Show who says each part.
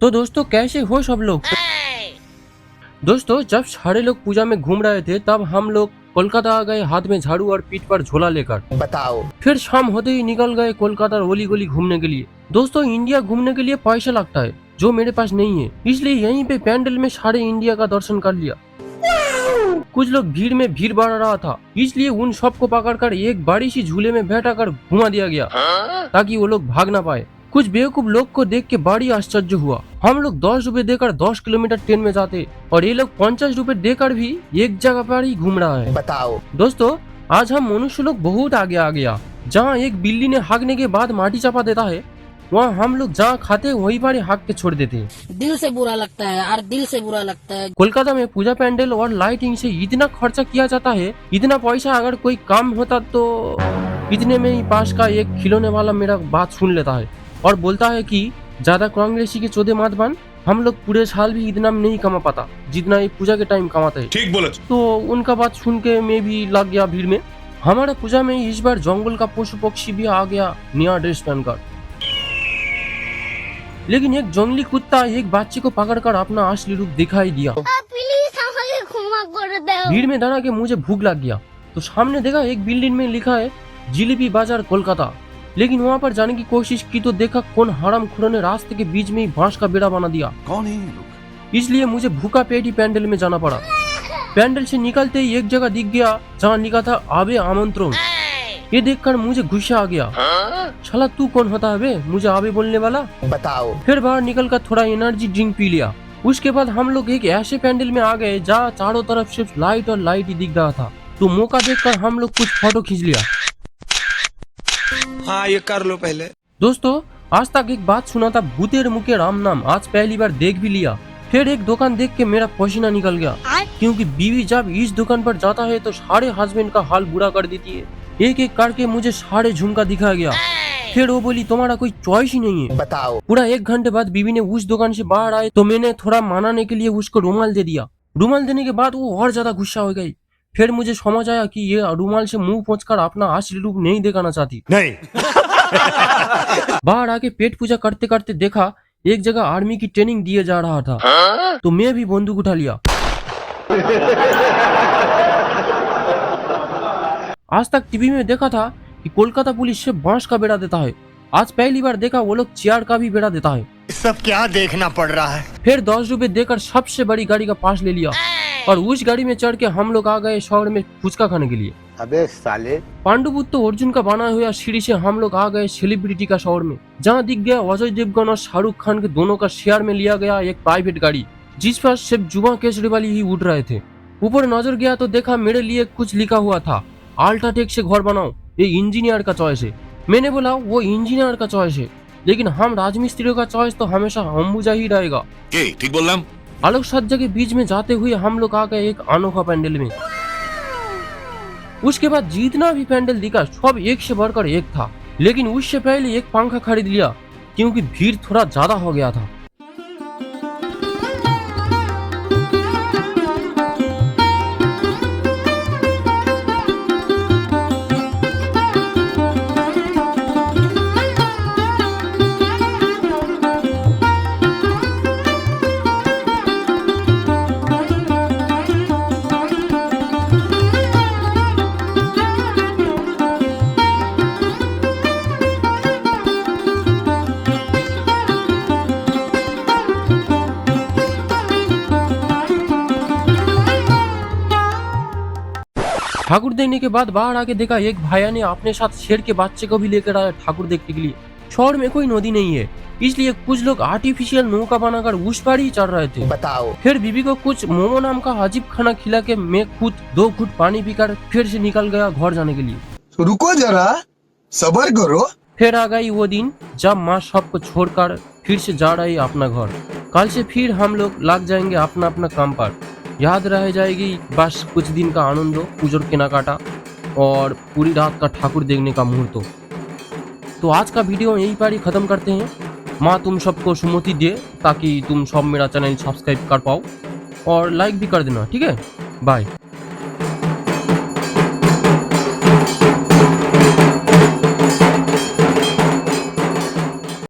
Speaker 1: तो दोस्तों कैसे हो सब लोग। दोस्तों जब सारे लोग पूजा में घूम रहे थे तब हम लोग कोलकाता आ गए हाथ में झाड़ू और पीठ पर झोला लेकर।
Speaker 2: बताओ।
Speaker 1: फिर शाम होते ही निकल गए कोलकाता ओली गली घूमने के लिए। दोस्तों इंडिया घूमने के लिए पैसा लगता है जो मेरे पास नहीं है, इसलिए यहीं पे पैंडल में सारे इंडिया का दर्शन कर लिया। कुछ लोग भीड़ में भीड़ बढ़ रहा था, इसलिए उन सबको पकड़कर एक बड़ी सी झूले में बैठाकर घुमा दिया गया ताकि वो लोग भाग ना पाए। कुछ बेवकूफ लोग को देख के बड़ी आश्चर्य हुआ। हम लोग 10 रुपए देकर 10 किलोमीटर ट्रेन में जाते और ये लोग 50 रुपए देकर भी एक जगह पर ही घूम रहा है।
Speaker 2: बताओ।
Speaker 1: दोस्तों आज हम मनुष्य लोग बहुत आगे आ गया। जहाँ एक बिल्ली ने हाँकने के बाद माटी चापा देता है, वहाँ हम लोग जहाँ खाते वही पर हाँक के छोड़ देते हैं।
Speaker 3: दिल से बुरा लगता है यार, दिल से बुरा लगता है।
Speaker 1: कोलकाता में पूजा पैंडल और लाइटिंग से इतना खर्चा किया जाता है, इतना पैसा अगर कोई काम होता तो इतने में ही पास का एक खिलौने वाला मेरा बात सुन लेता है और बोलता है कि ज्यादा कांग्रेसी के चौदह मत बन, हम लोग पूरे साल भी इतना नहीं कमा पाता जितना ये पूजा के टाइम कमाते हैं।
Speaker 4: ठीक बोला।
Speaker 1: तो उनका बात सुन के मैं भी लग गया भीड़ में। हमारा पूजा में इस बार जंगल का पशु पक्षी भी आ गया नया ड्रेस पहनकर, लेकिन एक जंगली कुत्ता एक बच्चे को पकड़कर अपना असली रूप दिखाई दिया।
Speaker 3: प्लीज हमें क्षमा कर दो।
Speaker 1: भीड़ में दौड़ा के मुझे भूख लग गया तो सामने देखा एक बिल्डिंग में लिखा है जिलेबी बाजार कोलकाता, लेकिन वहाँ पर जाने की कोशिश की तो देखा कौन हरामखोरों ने रास्ते के बीच में ही बांस का बेड़ा बना दिया।
Speaker 4: कौन है ये लोग?
Speaker 1: इसलिए मुझे भूखा पेट ही पैंडल में जाना पड़ा। पैंडल से निकलते ही एक जगह दिख गया जहाँ लिखा था आबे आमंत्रण। ये देखकर मुझे गुस्सा आ गया, साला तू कौन होता है बे मुझे आबे बोलने वाला।
Speaker 2: बताओ।
Speaker 1: फिर बाहर निकल कर थोड़ा एनर्जी ड्रिंक पी लिया। उसके बाद हम लोग एक ऐसे पैंडल में आ गए जहाँ चारों तरफ सिर्फ लाइट और लाइट ही दिख रहा था। तो मौका देखकर हम लोग कुछ फोटो खींच लिया।
Speaker 5: हाँ ये कर लो पहले।
Speaker 1: दोस्तों आज तक एक बात सुना था भूतेर मुखे राम नाम, आज पहली बार देख भी लिया। फिर एक दुकान देख के मेरा पसीना निकल गया, क्योंकि बीवी जब इस दुकान पर जाता है तो सारे हस्बैंड का हाल बुरा कर देती है। एक एक करके मुझे सारे झुमका दिखाया गया। फिर वो बोली तुम्हारा कोई चॉइस ही नहीं है।
Speaker 2: बताओ।
Speaker 1: पूरा 1 घंटे बाद बीवी ने उस दुकान से बाहर आए तो मैंने थोड़ा मनाने के लिए उसको रुमाल दे दिया। रुमाल देने के बाद वो और ज्यादा गुस्सा हो गई। फिर मुझे समझ आया कि ये रुमाल से मुंह पोंछकर अपना असली रूप नहीं दिखाना चाहती।
Speaker 4: नहीं।
Speaker 1: बाहर आके पेट पूजा करते करते देखा एक जगह आर्मी की ट्रेनिंग दिए जा रहा था, तो मैं भी बंदूक उठा लिया। आज तक टीवी में देखा था कि कोलकाता पुलिस से बांस का बेड़ा देता है, आज पहली बार देखा वो लोग चेयर का भी बेड़ा देता है।
Speaker 2: सब क्या देखना पड़ रहा है।
Speaker 1: फिर 10 रुपए देकर सबसे बड़ी गाड़ी का पास ले लिया और उस गाड़ी में चढ़ के हम लोग आ गए शहर में फुचका खाने के लिए।
Speaker 2: अबे साले।
Speaker 1: पांडुपुत्र अर्जुन का बना हुआ सीढ़ी से हम लोग आ गए सेलिब्रिटी का शहर में, जहाँ दिख गया अजय देवगन और शाहरुख खान के दोनों का शेयर में लिया गया एक प्राइवेट गाड़ी, जिस पर सिर्फ जुआ केजरीवाल ही उड़ रहे थे। ऊपर नजर गया तो देखा मेरे लिए कुछ लिखा हुआ था, अल्ट्राटेक से घर बनाओ, ये इंजीनियर का चॉइस है। मैंने बोला वो इंजीनियर का चॉइस है, लेकिन हम राजमिस्त्रियों का चॉइस तो हमेशा अंबुजा ही रहेगा।
Speaker 4: ठीक बोल रहा हूँ।
Speaker 1: आलोक सज्जा के बीच में जाते हुए हम लोग आ गए एक अनोखा पैंडल में। उसके बाद जितना भी पैंडल दिखा सब एक से बढ़कर एक था, लेकिन उससे पहले एक पंखा खरीद लिया क्योंकि भीड़ थोड़ा ज्यादा हो गया था। ठाकुर देखने के बाद बाहर आके देखा एक भाया ने अपने साथ शेर के बच्चे को भी लेकर आया ठाकुर देखने के लिए। शहर में कोई नदी नहीं है, इसलिए कुछ लोग आर्टिफिशियल नौका बनाकर उस पर ही चढ़ रहे थे।
Speaker 2: बताओ।
Speaker 1: फिर बीबी को कुछ मोमो नाम का अजीब खाना खिला के मैं खुद 2 घूंट पानी पीकर फिर से निकल गया घर जाने के लिए।
Speaker 6: रुको जरा, सब्र करो।
Speaker 1: फिर आ गई वो दिन जब माँ सबको छोड़कर फिर से जा रही अपना घर। कल से फिर हम लोग लग जाएंगे अपना अपना काम पर। याद रह जाएगी बस कुछ दिन का आनंद, पूजोर केनाकाटा और पूरी रात का ठाकुर देखने का मुहूर्त। तो आज का वीडियो यहीं पर ही खत्म करते हैं। माँ तुम सबको सुमति दे ताकि तुम सब मेरा चैनल सब्सक्राइब कर पाओ और लाइक भी कर देना, ठीक है। बाय।